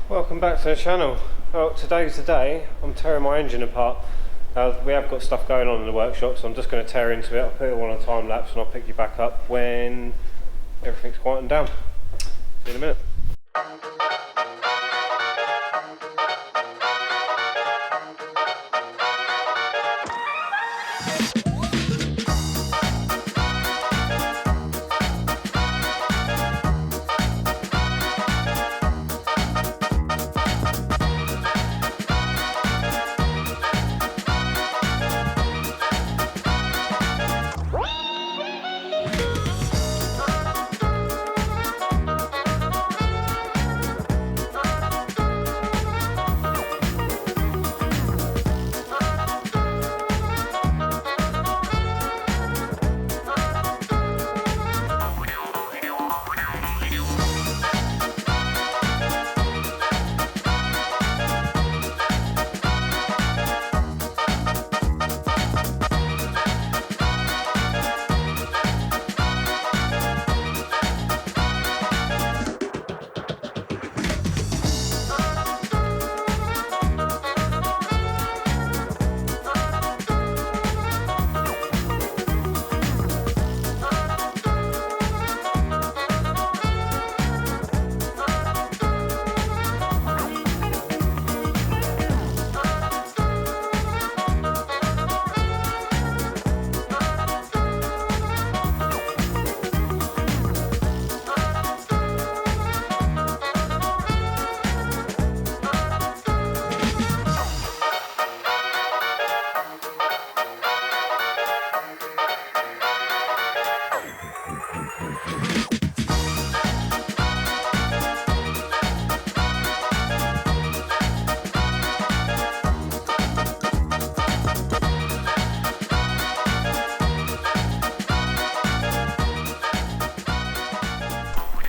Welcome back to the channel. Well, today's the day. I'm tearing my engine apart. We have got stuff going on in the workshop, so I'm just going to tear into it. I'll put it all on a time lapse and I'll pick you back up when everything's quietened down. See you in a minute.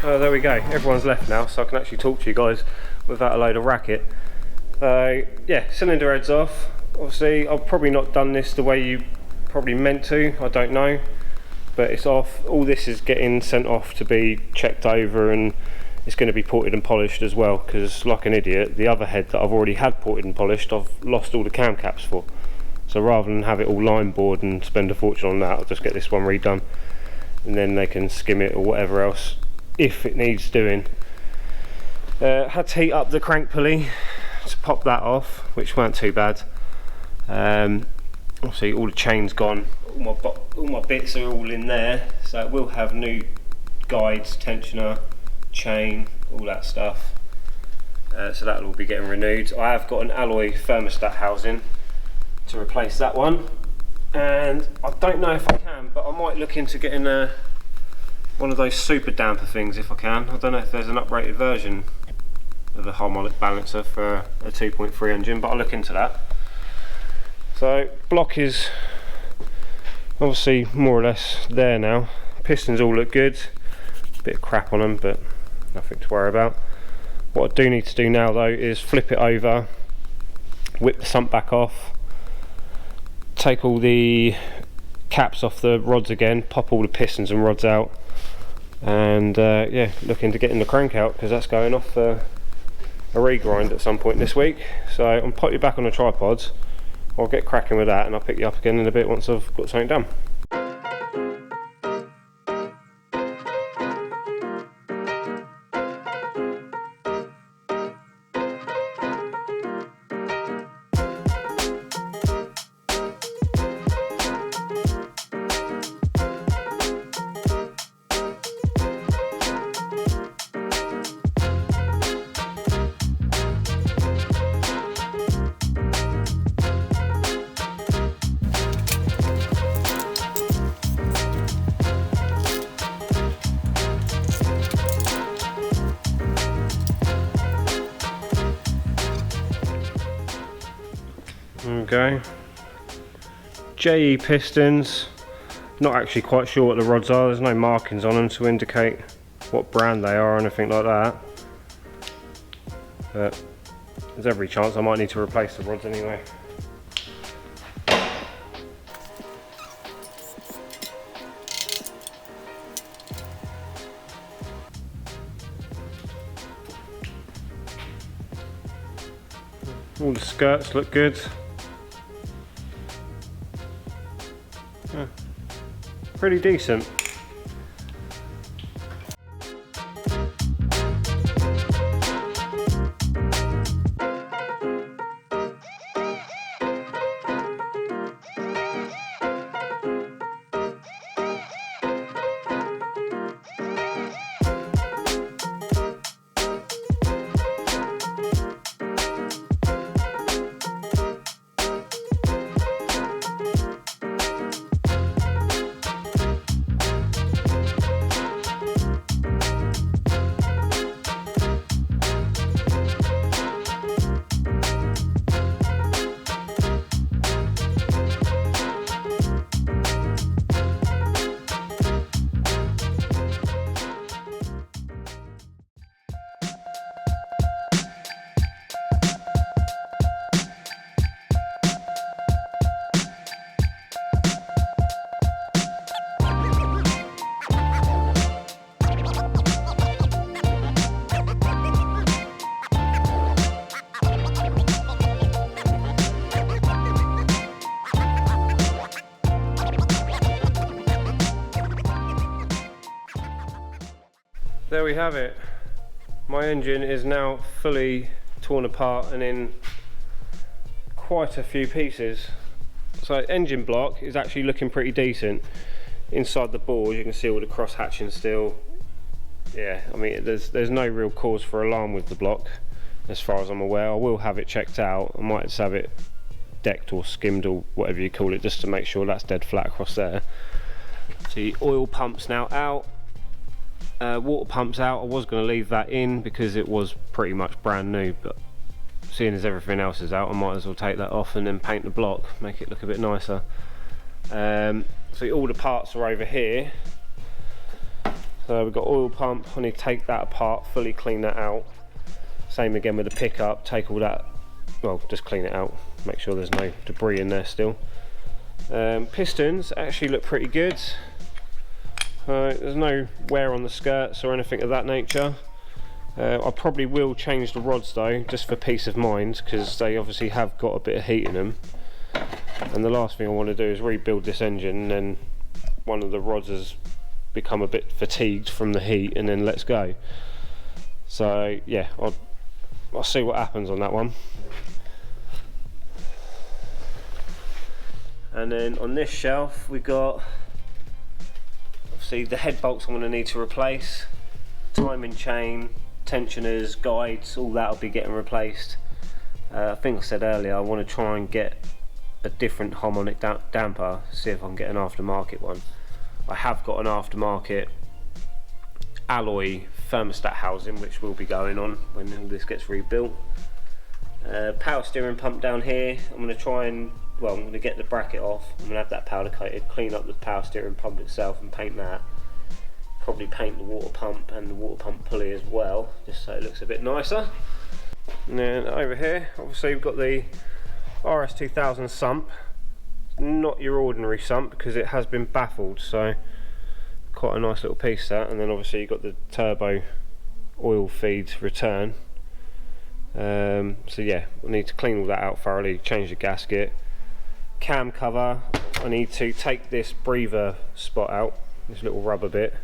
There we go, everyone's left now, so I can actually talk to you guys without a load of racket. Yeah, cylinder head's off. Obviously I've probably not done this the way you probably meant to, I don't know, but it's off. All this is getting sent off to be checked over, and it's going to be ported and polished as well, because like an idiot, the other head that I've already had ported and polished I've lost all the cam caps for. So rather than have it all line board and spend a fortune on that, I'll just get this one redone, and then they can skim it or whatever else if it needs doing. Had to heat up the crank pulley to pop that off, which weren't too bad. Obviously all the chain's gone, all my bits are all in there, so it will have new guides, tensioner, chain, all that stuff. So that'll all be getting renewed. I have got an alloy thermostat housing to replace that one, and I don't know if I can, but I might look into getting one of those super damper things if I can. I don't know if there's an uprated version of the harmonic balancer for a 2.3 engine, but I'll look into that. So block is obviously more or less there now. Pistons all look good, bit of crap on them but nothing to worry about. What I do need to do now though is flip it over, whip the sump back off, take all the caps off the rods again, pop all the pistons and rods out, and yeah, looking to getting the crank out, because that's going off for a regrind at some point this week. So I'll put you back on the tripods, I'll get cracking with that, and I'll pick you up again in a bit once I've got something done. Okay, JE pistons, not actually quite sure what the rods are, there's no markings on them to indicate what brand they are or anything like that, but there's every chance I might need to replace the rods anyway. All the skirts look good. Yeah, pretty decent. There we have it. My engine is now fully torn apart and in quite a few pieces. So engine block is actually looking pretty decent. Inside the board you can see all the cross hatching still. Yeah, I mean there's no real cause for alarm with the block as far as I'm aware. I will have it checked out. I might just have it decked or skimmed or whatever you call it, just to make sure that's dead flat across there. See, oil pumps now out. Water pumps out. I was going to leave that in because it was pretty much brand new, but seeing as everything else is out, I might as well take that off and then paint the block, make it look a bit nicer. So all the parts are over here. So we've got oil pump. I need to take that apart, fully clean that out. Same again with the pickup, take all that, well, just clean it out, make sure there's no debris in there still. Pistons actually look pretty good. There's no wear on the skirts or anything of that nature. I probably will change the rods though, just for peace of mind, because they obviously have got a bit of heat in them. And the last thing I want to do is rebuild this engine and then one of the rods has become a bit fatigued from the heat and then let's go. So yeah, I'll see what happens on that one. And then on this shelf we got obviously the head bolts I'm going to need to replace, timing chain, tensioners, guides, all that will be getting replaced. I think I said earlier I want to try and get a different harmonic damper, see if I can get an aftermarket one. I have got an aftermarket alloy thermostat housing which will be going on when all this gets rebuilt. Power steering pump down here, I'm going to try and, well, I'm going to get the bracket off, I'm going to have that powder coated, clean up the power steering pump itself and paint that. Probably paint the water pump and the water pump pulley as well, just so it looks a bit nicer. And then over here, obviously we've got the RS2000 sump. Not your ordinary sump because it has been baffled, so quite a nice little piece that. And then obviously you've got the turbo oil feed return. So yeah, we need to clean all that out thoroughly, change the gasket. Cam cover, I need to take this breather spot out, this little rubber bit,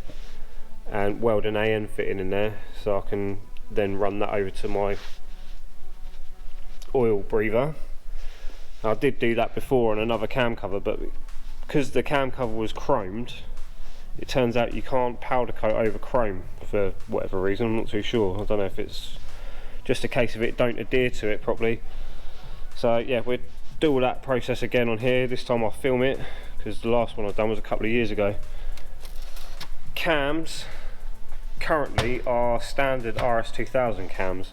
and weld an AN fitting in there so I can then run that over to my oil breather. Now, I did do that before on another cam cover, but because the cam cover was chromed, it turns out you can't powder coat over chrome for whatever reason. I'm not too sure. I don't know if it's just a case of it don't adhere to it properly. So yeah, we'll do all that process again on here. This time I'll film it because the last one I've done was a couple of years ago. Cams currently are standard RS2000 cams,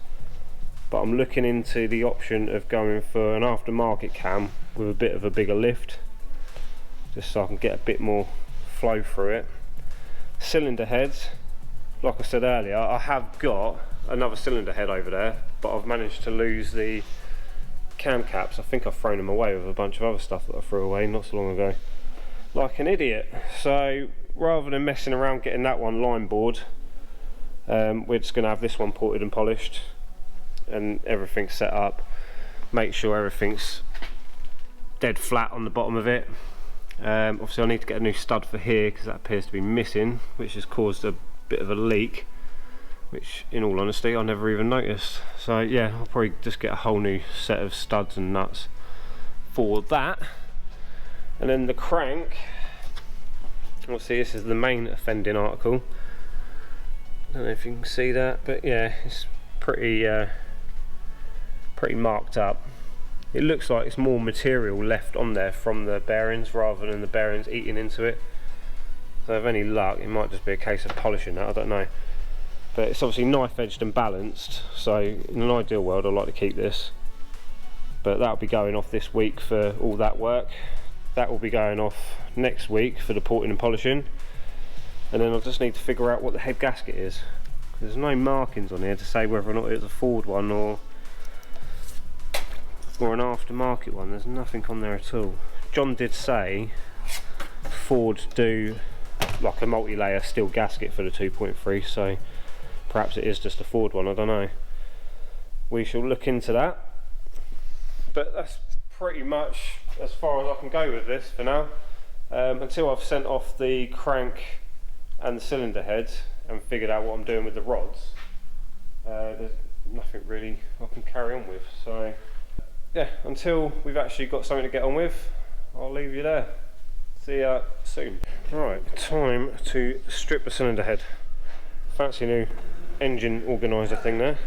but I'm looking into the option of going for an aftermarket cam with a bit of a bigger lift, just so I can get a bit more flow through it. Cylinder heads, like I said earlier, I have got another cylinder head over there, but I've managed to lose the cam caps. I think I've thrown them away with a bunch of other stuff that I threw away not so long ago, like an idiot. So rather than messing around getting that one line bored, we're just going to have this one ported and polished and everything set up. make sure everything's dead flat on the bottom of it. Obviously I need to get a new stud for here because that appears to be missing, which has caused a bit of a leak, which in all honesty I never even noticed. So yeah, I'll probably just get a whole new set of studs and nuts for that. And then the crank, obviously this is the main offending article. I don't know if you can see that, but yeah, it's pretty marked up. It looks like it's more material left on there from the bearings rather than the bearings eating into it. So if any luck, it might just be a case of polishing that, I don't know. But it's obviously knife edged and balanced, so in an ideal world I'd like to keep this. But that'll be going off this week for all that work. That will be going off next week for the porting and polishing. And then I'll just need to figure out what the head gasket is. There's no markings on here to say whether or not it's a Ford one or an aftermarket one. There's nothing on there at all. John did say Ford do like a multi-layer steel gasket for the 2.3, so perhaps it is just a Ford one, I don't know. We shall look into that. But that's pretty much as far as I can go with this for now, until I've sent off the crank and the cylinder heads and figured out what I'm doing with the rods. There's nothing really I can carry on with, so yeah, until we've actually got something to get on with, I'll leave you there. See ya soon. Right, time to strip the cylinder head. Fancy new engine organiser thing there.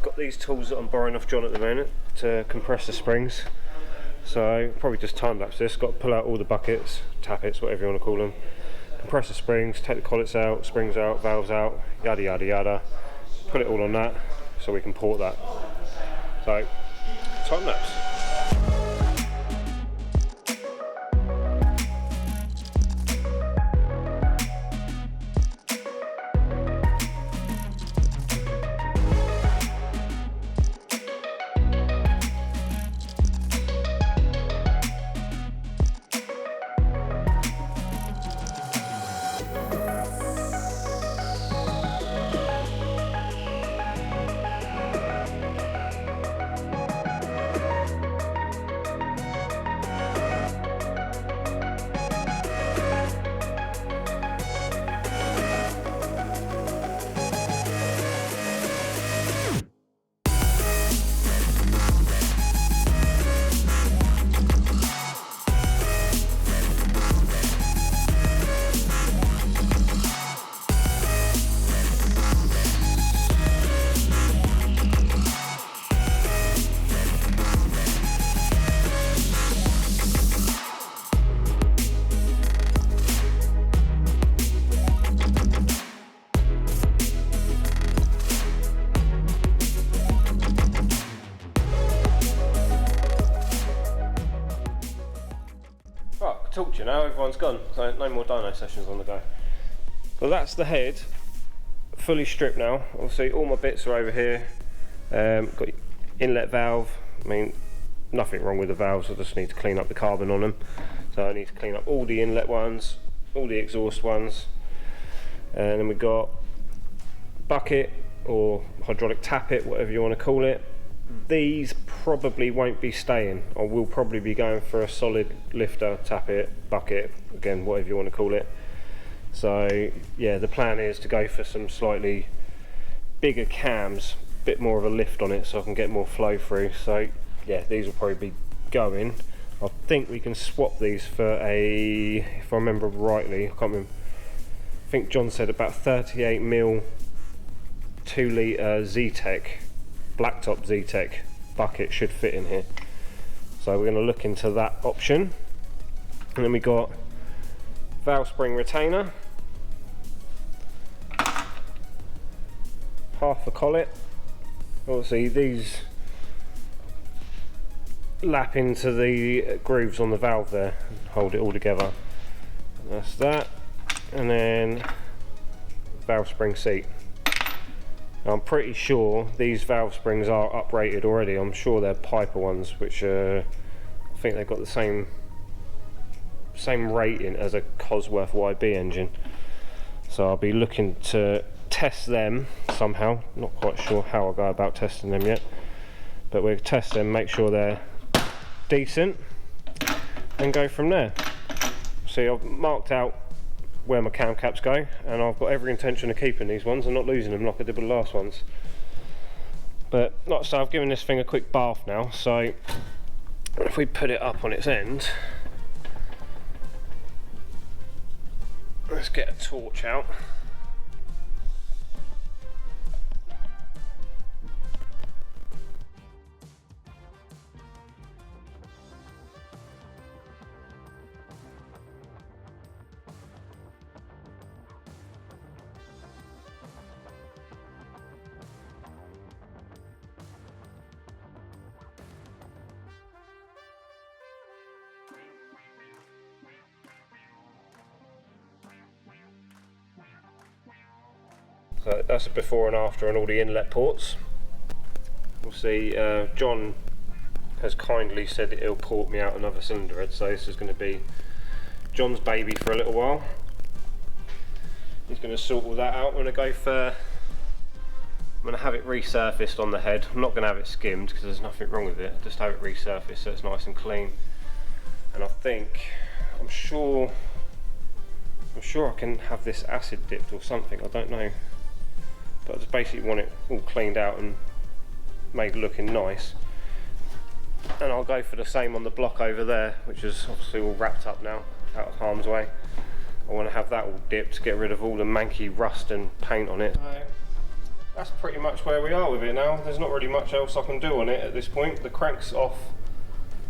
Got these tools that I'm borrowing off John at the moment to compress the springs. So probably just time lapse this. Got to pull out all the buckets, tappets, whatever you want to call them. Compress the springs, take the collets out, springs out, valves out, yada yada yada. Put it all on that so we can port that. So time lapse. Talk to you now, everyone's gone, so no more dyno sessions on the go. Well, that's the head fully stripped now. Obviously all my bits are over here. Got inlet valve. I mean, nothing wrong with the valves, I just need to clean up the carbon on them. So I need to clean up all the inlet ones, all the exhaust ones, and then we've got bucket or hydraulic tappet, whatever you want to call it. These probably won't be staying. I will probably be going for a solid lifter, tappet, bucket, again, whatever you want to call it. So yeah, the plan is to go for some slightly bigger cams, a bit more of a lift on it so I can get more flow through. So yeah, these will probably be going. I think we can swap these for a, if I remember rightly, I can't remember, I think John said about 38mm 2 litre Z-Tech, blacktop Z-Tech bucket should fit in here. So we're going to look into that option. And then we got valve spring retainer, half a collet. Obviously these lap into the grooves on the valve there and hold it all together. And that's that. And then valve spring seat. Now, I'm pretty sure these valve springs are uprated already. I'm sure they're Piper ones, which I think they've got the same rating as a Cosworth YB engine. So I'll be looking to test them somehow. Not quite sure how I'll go about testing them yet. but we'll test them, make sure they're decent, and go from there. See, I've marked out where my cam caps go, and I've got every intention of keeping these ones and not losing them like I did with the last ones. But like I say, I've given this thing a quick bath now, so if we put it up on its end, let's get a torch out. So that's a before and after on all the inlet ports. We'll see, John has kindly said that he'll port me out another cylinder head, so this is going to be John's baby for a little while. He's going to sort all that out. I'm going to have it resurfaced on the head. I'm not going to have it skimmed because there's nothing wrong with it, just have it resurfaced so it's nice and clean. And I'm sure I can have this acid dipped or something, I don't know. But I just basically want it all cleaned out and made looking nice. And I'll go for the same on the block over there, which is obviously all wrapped up now, out of harm's way. I want to have that all dipped, get rid of all the manky rust and paint on it. So that's pretty much where we are with it now. There's not really much else I can do on it at this point. The crank's off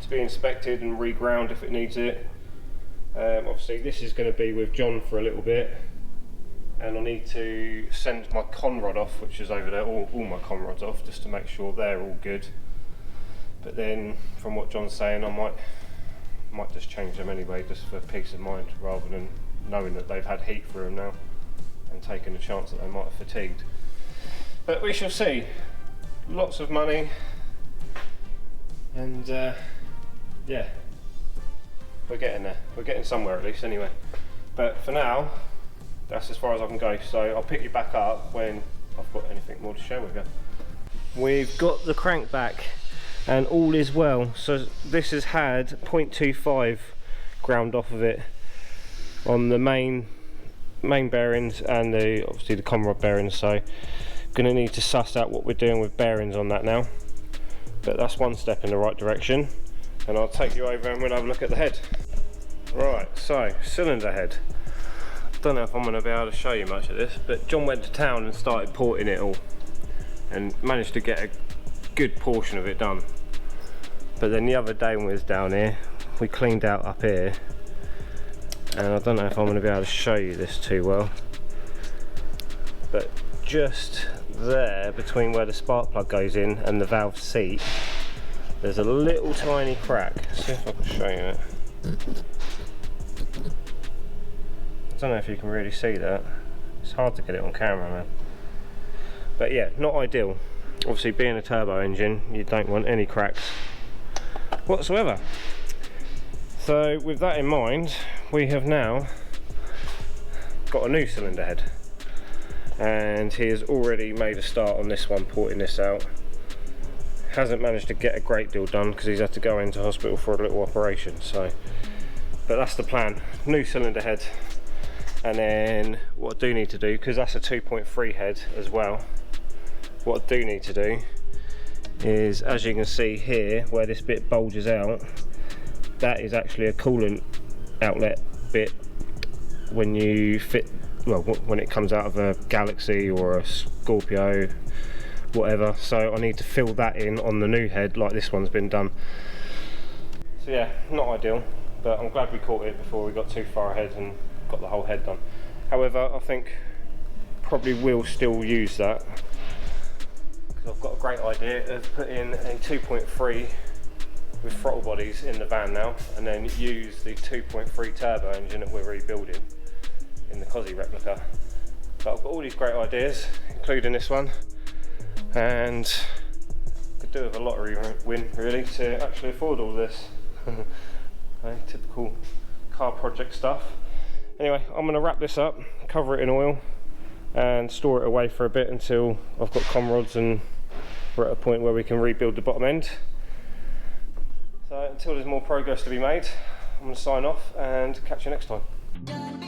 to be inspected and reground if it needs it. Obviously this is going to be with John for a little bit. And I need to send my con rod off, which is over there, all my con rods off, just to make sure they're all good. But then, from what John's saying, I might just change them anyway, just for peace of mind, rather than knowing that they've had heat through them now, and taking a chance that they might have fatigued. But we shall see. Lots of money, and yeah, we're getting there. We're getting somewhere at least, anyway. But for now, that's as far as I can go, so I'll pick you back up when I've got anything more to share with you. We've got the crank back and all is well. So this has had 0.25 ground off of it on the main bearings and obviously the con rod bearings, so going to need to suss out what we're doing with bearings on that now. But that's one step in the right direction, and I'll take you over and we'll have a look at the head. Right, so cylinder head. Don't know if I'm going to be able to show you much of this, but John went to town and started porting it all and managed to get a good portion of it done. But then the other day when we was down here, we cleaned out up here, and I don't know if I'm going to be able to show you this too well, but just there between where the spark plug goes in and the valve seat, there's a little tiny crack. Let's see if I can show you it. I don't know if you can really see that. It's hard to get it on camera, man. But yeah, not ideal. Obviously, being a turbo engine, you don't want any cracks whatsoever. So with that in mind, we have now got a new cylinder head, and he has already made a start on this one, porting this out. Hasn't managed to get a great deal done because he's had to go into hospital for a little operation, so but that's the plan. New cylinder head. And then what I do need to do, because that's a 2.3 head as well, what I do need to do is, as you can see here where this bit bulges out, that is actually a coolant outlet bit when you fit, well, when it comes out of a Galaxy or a Scorpio, whatever. So I need to fill that in on the new head like this one's been done. So yeah, not ideal, but I'm glad we caught it before we got too far ahead and got the whole head done. However, I think probably will still use that because I've got a great idea of putting a 2.3 with throttle bodies in the van now, and then use the 2.3 turbo engine that we're rebuilding in the Cosy replica. But I've got all these great ideas, including this one, and could do with a lottery win really to actually afford all this. Typical car project stuff. Anyway, I'm going to wrap this up, cover it in oil and store it away for a bit until I've got con rods and we're at a point where we can rebuild the bottom end. So until there's more progress to be made, I'm going to sign off and catch you next time.